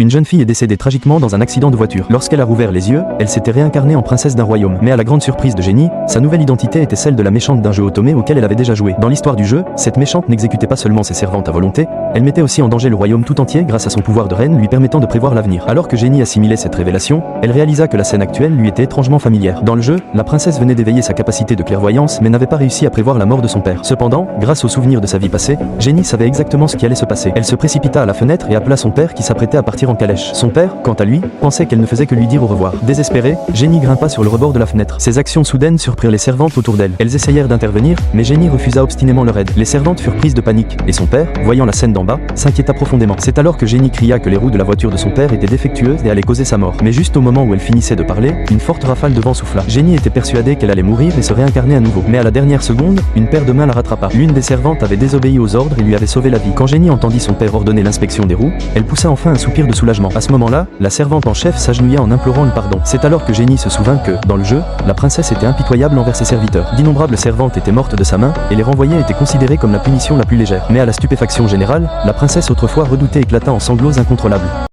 Une jeune fille est décédée tragiquement dans un accident de voiture. Lorsqu'elle a rouvert les yeux, elle s'était réincarnée en princesse d'un royaume. Mais à la grande surprise de Jenny, sa nouvelle identité était celle de la méchante d'un jeu automé auquel elle avait déjà joué. Dans l'histoire du jeu, cette méchante n'exécutait pas seulement ses servantes à volonté, elle mettait aussi en danger le royaume tout entier grâce à son pouvoir de reine lui permettant de prévoir l'avenir. Alors que Jenny assimilait cette révélation, elle réalisa que la scène actuelle lui était étrangement familière. Dans le jeu, la princesse venait d'éveiller sa capacité de clairvoyance mais n'avait pas réussi à prévoir la mort de son père. Cependant, grâce aux souvenirs de sa vie passée, Jenny savait exactement ce qui allait se passer. Elle se précipita à la fenêtre et appela son père qui s'apprêtait à partir en calèche. Son père, quant à lui, pensait qu'elle ne faisait que lui dire au revoir. Désespérée, Jenny grimpa sur le rebord de la fenêtre. Ses actions soudaines surprirent les servantes autour d'elle. Elles essayèrent d'intervenir, mais Jenny refusa obstinément leur aide. Les servantes furent prises de panique, et son père, voyant la scène d'en bas, s'inquiéta profondément. C'est alors que Jenny cria que les roues de la voiture de son père étaient défectueuses et allaient causer sa mort. Mais juste au moment où elle finissait de parler, une forte rafale de vent souffla. Jenny était persuadée qu'elle allait mourir et se réincarner à nouveau. Mais à la dernière seconde, une paire de mains la rattrapa. L'une des servantes avait désobéi aux ordres et lui avait sauvé la vie. Quand Jenny entendit son père ordonner l'inspection des roues, elle poussa enfin un soupir de soulagement. À ce moment-là, la servante en chef s'agenouilla en implorant le pardon. C'est alors que Jenny se souvint que, dans le jeu, la princesse était impitoyable envers ses serviteurs. D'innombrables servantes étaient mortes de sa main, et les renvoyer était considéré comme la punition la plus légère. Mais à la stupéfaction générale, la princesse autrefois redoutée éclata en sanglots incontrôlables.